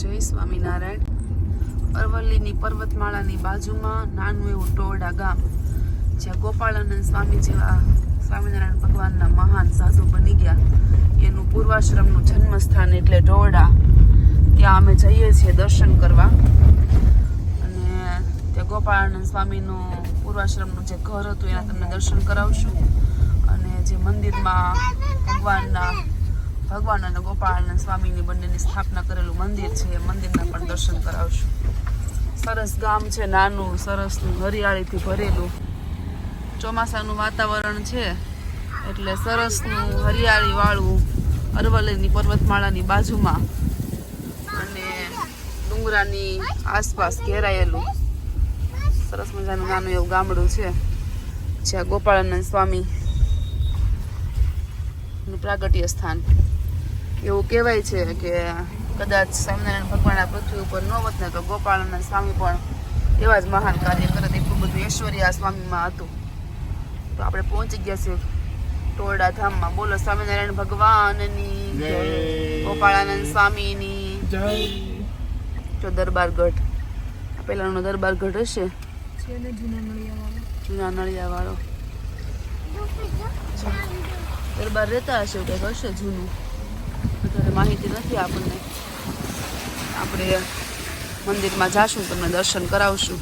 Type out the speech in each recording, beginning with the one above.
જય સ્વામિનારાયણ। અરવલ્લીની પર્વતમાળાની બાજુમાં નાનું એવું ટોરડા ગામ, જ્યાં ગોપાળાનંદ સ્વામી જેવા સ્વામિનારાયણ ભગવાનના મહાન સાધુ બની ગયા, એનું પૂર્વાશ્રમનું જન્મસ્થાન એટલે ટોરડા। ત્યાં અમે જઈએ છીએ દર્શન કરવા, અને ત્યાં ગોપાળાનંદ સ્વામીનું પૂર્વાશ્રમનું જે ઘર હતું એના તમને દર્શન કરાવશું, અને જે મંદિરમાં ભગવાન અને ગોપાળાનંદ સ્વામીની બંનેની સ્થાપના કરેલું મંદિર છે, એ મંદિરના પણ દર્શન કરાવશું। સરસ ગામ છે, નાનું સરસનું હરિયાળીથી ભરેલું। ચોમાસાનું વાતાવરણ છે એટલે સરસનું હરિયાળી વાળું, અરવલ્લીની પર્વતમાળાની બાજુમાં અને ડુંગરાની આસપાસ ઘેરાયેલું સરસ મજાનું નાનું એવું ગામડું છે, જ્યાં ગોપાળાનંદ સ્વામીનું પ્રાગટ્ય સ્થાન। એવું કહેવાય છે કે કદાચ સ્વામિનારાયણ ભગવાન આ પૃથ્વી ઉપર ન હોત ને તો ગોપાળાનંદ સ્વામી પણ એવા જ મહાન કાર્ય કરત, એટલું બધું ઐશ્વર્ય આ સ્વામીમાં હતું। તો આપણે પહોંચી ગયા છીએ ટોરડા ધામમાં। બોલો સ્વામિનારાયણ ભગવાનની જય, ગોપાળાનંદ સ્વામીની જય। જો દરબારગઢ, આ પહેલાનો દરબારગઢ હશે, જૂના નળિયા વાળો દરબાર રહેતા હશે, કંઈક હશે જૂનું, વધારે માહિતી નથી આપણને। આપણે મંદિરમાં જાશું, તમને દર્શન કરાવશું।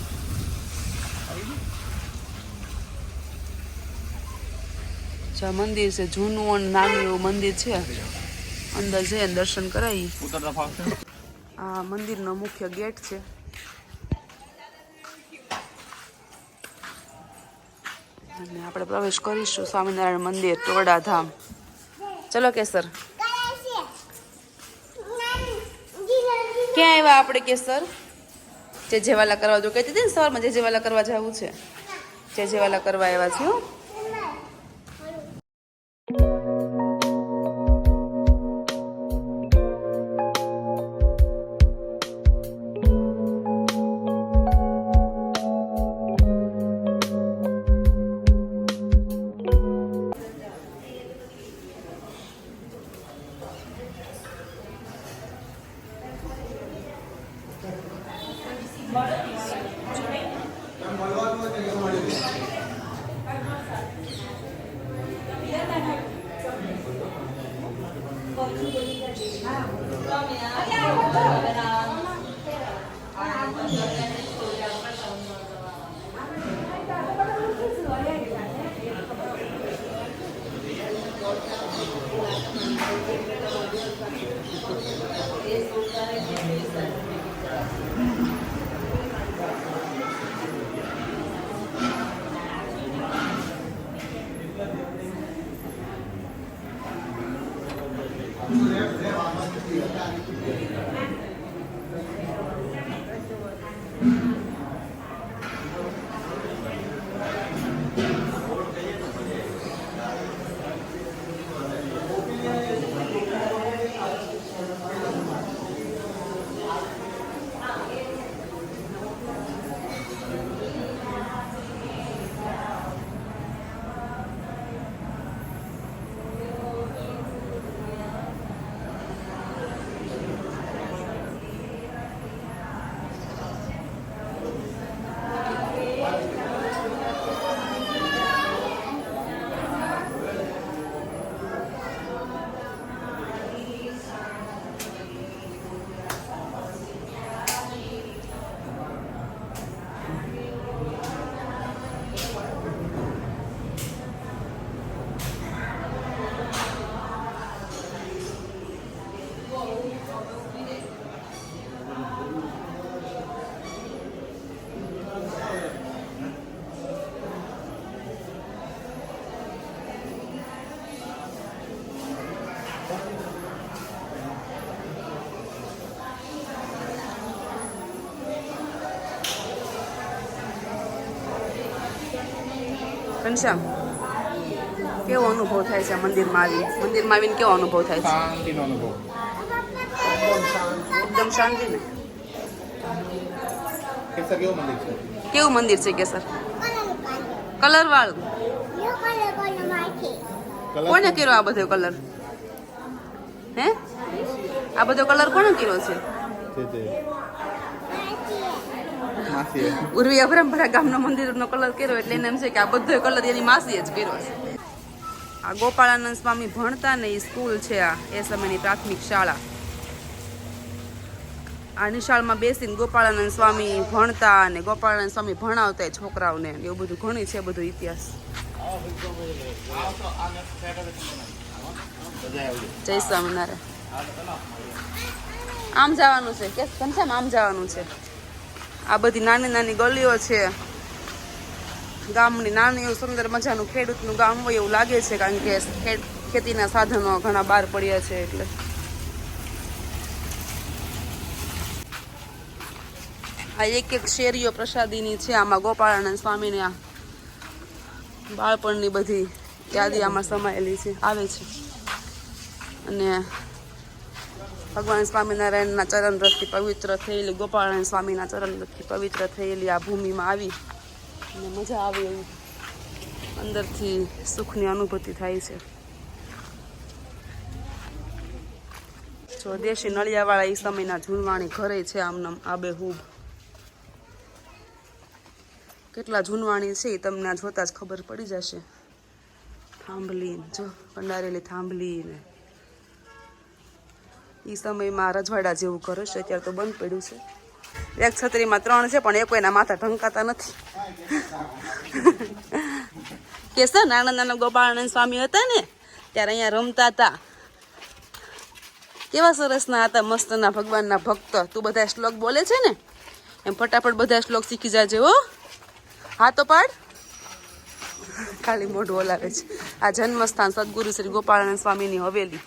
જ્યાં મંદિર છે જૂનું અને નાનું એવું મંદિર છે, અંદર જઈને દર્શન કરાવી। આ મંદિરનો મુખ્ય ગેટ છે, અને આપણે પ્રવેશ કરીશું સ્વામિનારાયણ મંદિર ટોરડા ધામ। ચલો કેસર, ક્યાં આવ્યા આપણે કેસર? જે જેવાલા કરવા જો કહેતી હતી ને સવારમાં, જે જેવાલા કરવા જવું છે, જે જેવાલા કરવા આવ્યા છે। ઘનશ્યામ, કેવો અનુભવ થાય છે મંદિરમાં આવીને કેવો અનુભવ થાય છે? શાંતિનો અનુભવ, એકદમ શાંતિ ને? કેસર કેવું મંદિર છે? કેવું મંદિર છે કેસર? કલર વાળું? કોને કર્યો આ બધો કલર? હે, આ બધો કલર કોને કર્યો છે? ઉર્વી અભરમપરા ગામનો મંદિરનો કલર કર્યો એટલે એને એમ છે કે આ બધો કલર એની માસીએ જ કર્યો છે. આ ગોપાળાનંદ સ્વામી ભણતા ને એ સ્કૂલ છે, આ એ સમયની પ્રાથમિક શાળા. આ નિશાળમાં બેસીને ગોપાળાનંદ સ્વામી ભણતા અને ગોપાળાનંદ સ્વામી ભણાવતા છોકરાઓને, એવું બધું ઘણી છે બધો ઇતિહાસ. જય સ્વામિનારાયણ. આમ જવાનું છે કે ઘનશ્યામ આમ જવાનું છે. આ બધી નાની નાની ગલીઓ છે ગામની. નાનું એવું સુંદર મજાનું ખેડૂતનું ગામ હોય એવું લાગે છે, કારણ કે ખેતીના સાધનો ઘણા બહાર પડ્યા છે. એટલે આ એક એક શેરીઓ પ્રસાદીની છે. આમાં ગોપાળાનંદ સ્વામીને આ બાળપણની બધી યાદી આમાં સમાયેલી છે, આવે છે. અને ભગવાન સ્વામિનારાયણના ચરણ રથથી પવિત્ર થયેલી, ગોપાળાનંદ સ્વામીના ચરણ રથથી પવિત્ર થયેલી આ ભૂમિમાં આવી અને મજા આવે એવું અંદરથી સુખની અનુભૂતિ થાય છે. જો દેશી નળિયાવાળા એ સમયના જૂનવાણી ઘરે છે, આમનામ આબેહૂબ. કેટલા જૂનવાણી છે એ તમને આ જોતા જ ખબર પડી જશે. થાંભલી, જો કંડારેલી થાંભલી ને એ સમયમાં રજવાડા જેવું ઘર છે. અત્યારે તો બંધ પડ્યું છે. એક છત્રીમાં 3 છે, પણ એ કોઈના માથા ઢંકાતા નથી. કે છે નાના નાના ગોપાળાનંદ સ્વામી હતા ને ત્યારે અહીંયા રમતા હતા. કેવા સરસના હતા, મસ્તના ભગવાનના ભક્ત. તું બધા શ્લોક બોલે છે ને એમ ફટાફટ બધા શ્લોક શીખી જાજે હો. હા તો પાડ. ખાલી મોઢું બોલાવે છે. આ જન્મસ્થાન સદગુરુ શ્રી ગોપાળાનંદ સ્વામીની હવેલી.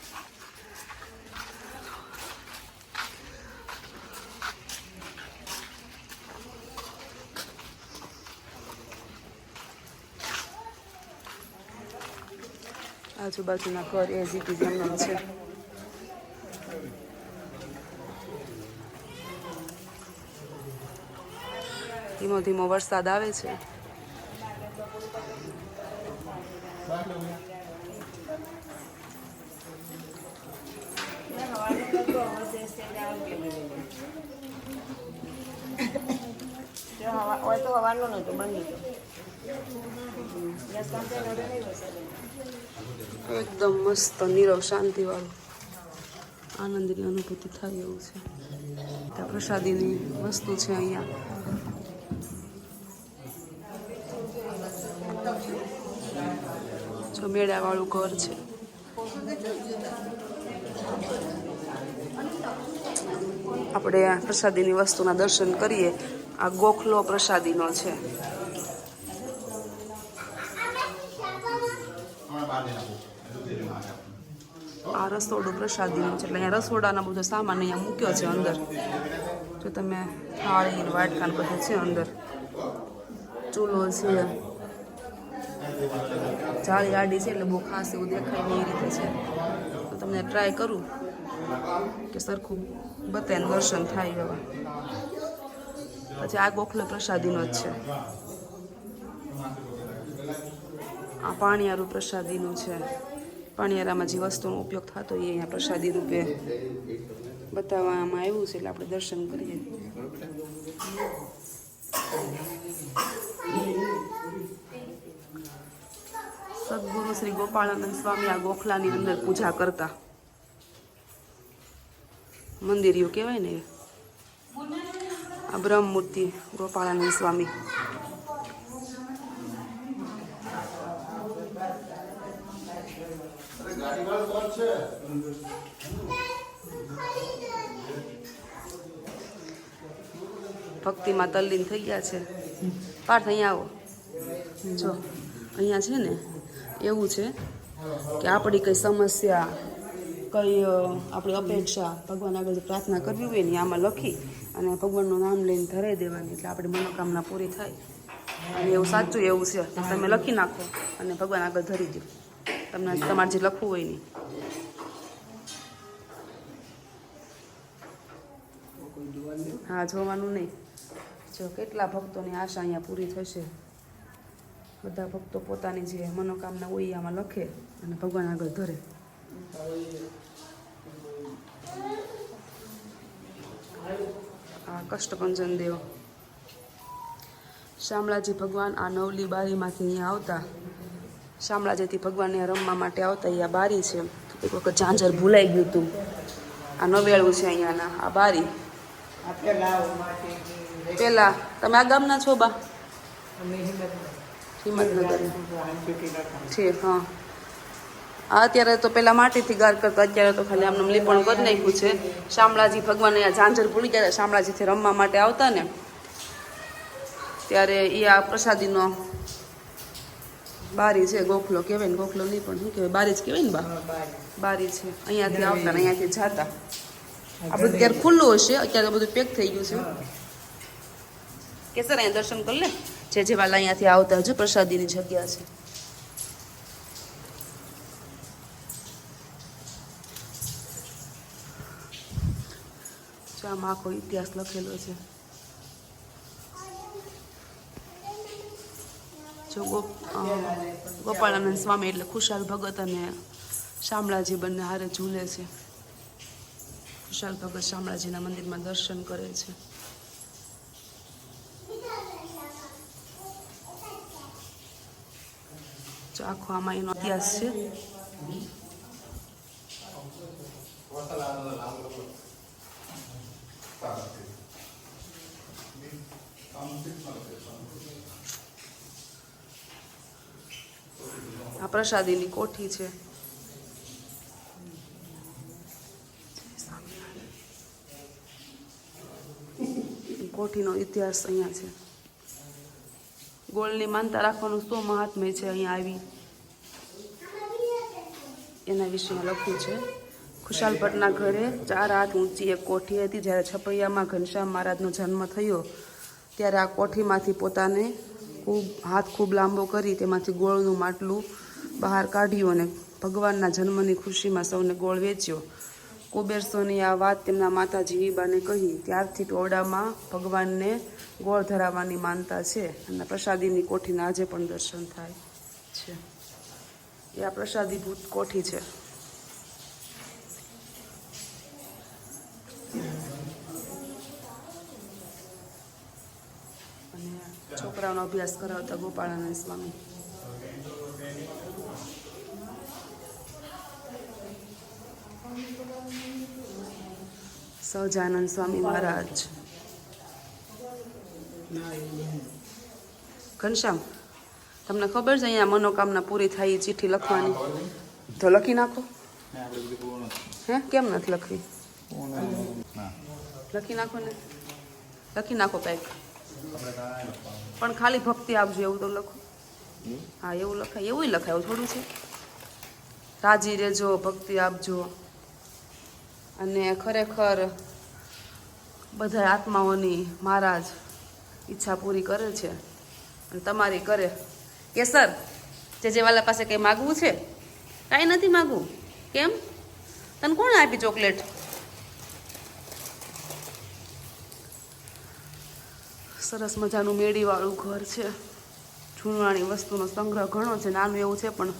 આજુબાજુના ઘર એ જીતી જમવાનું છે. ધીમો ધીમો વરસાદ આવે છે. એકદમ મસ્ત નીરવ શાંતિ વાળું આનંદની અનુભૂતિ થાય એવું છે. ત્યાં પ્રસાદીની વસ્તુ છે. અહીંયા જો મેળા વાળું ઘર છે. આપણે આ પ્રસાદીની વસ્તુના દર્શન કરીએ. આ ગોખલો પ્રસાદીનો છે. આ રસોડું પ્રસાદીનું છે. એટલે અહીંયા રસોડાનો બધો સામાન અહીંયા મૂક્યો છે અંદર. જો તમે થાળી ને વાટકા બધું છે અંદર. ચૂલો છે. જાળી આડી છે એટલે બહુ ખાસ એવું દેખાય નહીં એ રીતે છે. તો તમને ટ્રાય કરું કે સરખું બતાવીને દર્શન થાય એવા. પછી આ ગોખલો પ્રસાદીનો જ છે. આ પાણીયારું પ્રસાદીનું છે. પાણીયારામાં જે વસ્તુનો ઉપયોગ થતો એ અહીંયા પ્રસાદી રૂપે બતાવવામાં આવ્યું છે. એટલે આપણે દર્શન કરીએ. સદગુરુ શ્રી ગોપાળાનંદ સ્વામી આ ગોખલાની અંદર પૂજા કરતા. મંદિરિયું કહેવાય ને. આ બ્રહ્મમૂર્તિ ગોપાળાનંદ સ્વામી. ભક્તિમાં તલ્લીન થઈ ગયા છે. પાર્થ અહીંયા આવો. જો અહીંયા છે ને એવું છે કે આપણી કઈ સમસ્યા, કઈ આપણી અપેક્ષા ભગવાન આગળ પ્રાર્થના કરવી હોય ને આમાં લખી અને ભગવાનનું નામ લઈને ધરાઈ દેવાની. એટલે આપણી મનોકામના પૂરી થાય. અને એવું સાચું એવું છે. તમે લખી નાખો અને ભગવાન આગળ ધરી દો. તમને તમારે જે લખવું હોય નહીં. હા, જોવાનું નહીં. જો કેટલા ભક્તોની આશા અહીંયા પૂરી થશે. બધા ભક્તો પોતાની જે મનોકામના હોય આમાં લખે અને ભગવાન આગળ ધરે. આ કષ્ટભંજન દેવ શામળાજી ભગવાન આ નવલી બારીમાંથી અહીંયા આવતા. શામળાજીથી ભગવાનને રમવા માટે આવતા. અહીંયા બારી છે. એક વખત ઝાંઝર ભૂલાઈ ગયું હતું. આ નવેળું છે અહીંયાના આ બારી. પેલા તમે આ ગામના છો બા? હિંમતનગર છે. હા અત્યારે તો પેલા માટીથી ગાર કરતા, અત્યારે તો ખાલી આમને લીપણ કરી નાખ્યું છે. શામળાજી ભગવાન અહીંયા ઝાંઝર ભૂલી ગયા. શામળાજીથી રમવા માટે આવતા ને ત્યારે એ આ પ્રસાદીનો બારી છે. ગોખલો કહેવાય ને, ગોખલો નહીં પણ શું કહેવાય, બારી જ કહેવાય ને બા. બારી છે. અહીંયાથી આવતા ને અહીંયાથી જાતા. આ બધું ત્યારે ખુલ્લું હશે, અત્યારે બધું પેક થઈ ગયું છે. કે સર અહીંયા દર્શન કરી લે. જે વાલા અહીંયાથી આવતા હજુ પ્રસાદીની જગ્યા છે. આમાં આખો ઇતિહાસ લખેલો છે. જો ગોપાળાનંદ સ્વામી એટલે ખુશાલ ભગત અને શામળાજી બંને હારે ઝૂલે છે. ખુશાલ ભગત શામળાજીના મંદિરમાં દર્શન કરે છે. જો આખો આમાં એનો ઇતિહાસ છે. આ પ્રસાદીની કોઠી છે. કોઠીનો ઇતિહાસ અહીંયા છે. ગોળની માનતા રાખવાનું શું મહાત્મ્ય છે અહીંયા આવી એના વિશે લખ્યું છે. ખુશાલ ભટ્ટના ઘરે 4 હાથ ઊંચી એક કોઠી હતી. જ્યારે છપૈયામાં ઘનશ્યામ મહારાજનો જન્મ થયો ત્યારે આ કોઠીમાંથી પોતાને ખૂબ લાંબો કરી તેમાંથી ગોળનું માટલું બહાર કાઢ્યું અને ભગવાનના જન્મની ખુશીમાં સૌને ગોળ વેચ્યો. કુબેરસોની આ વાત તેમના માતા જીવીબાને કહી. ત્યારથી ટોરડામાં ભગવાનને ગોળ ધરાવવાની માનતા છે અને પ્રસાદીની કોઠીના આજે પણ દર્શન થાય છે. એ આ પ્રસાદીભૂત કોઠી છે. અને છોકરાઓનો અભ્યાસ કરાવતા ગોપાળાનંદ સ્વામી. સહજાનંદ સ્વામી મહારાજ. ઘનશ્યામ, તમને ખબર છે અહીંયા મનોકામના પૂરી થાય એ ચિઠ્ઠી લખવાની? તો લખી નાખો. હે કેમ નથી લખવી? લખી નાખો ને, લખી નાખો કંઈક. પણ ખાલી ભક્તિ આપજો એવું તો લખો. હા એવું લખાય, એવું લખાય, એવું થોડું છે. રાજી રહેજો, ભક્તિ આપજો. અને ખરેખર બધા આત્માઓની મહારાજ ઈચ્છા પૂરી કરે છે અને તમારી કરે. કેસર, જે વાલા પાસે કંઈ માગવું છે? કાંઈ નથી માગવું. કેમ? તને કોણે આપી ચોકલેટ? સરસ મજાનું મેળીવાળું ઘર છે. જૂનવાણી વસ્તુનો સંગ્રહ ઘણો છે. નાનું એવું છે પણ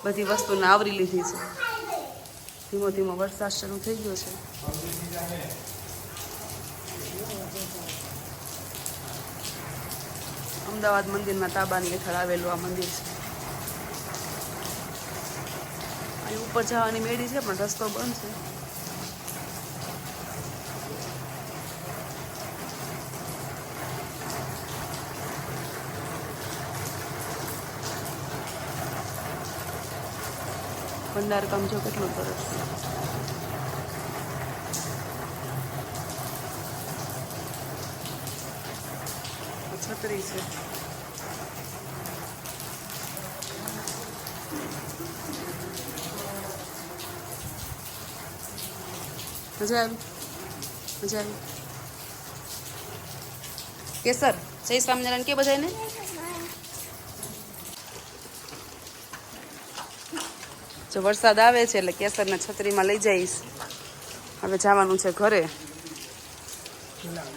બધી વસ્તુને આવરી લીધી છે. ધીમો ધીમો વરસાદ શરૂ થઈ ગયો છે. અમદાવાદ મંદિરના તાબાની હેઠળ આવેલું આ મંદિર છે. અહીં ઉપર જવાની મેળી છે પણ રસ્તો બંધ છે. ભંડાર કામ જો કેટલું સરસ છે. છત્રી છે. મજા આવી? મજા આવી? કેસર, જય સ્વામિનારાયણ કે બધાને? જો વરસાદ આવે છે એટલે કેસરને છત્રીમાં લઈ જઈશ. હવે જવાનું છે ઘરે.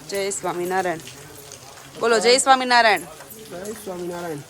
જય સ્વામિનારાયણ. બોલો જય સ્વામિનારાયણ. જય સ્વામિનારાયણ.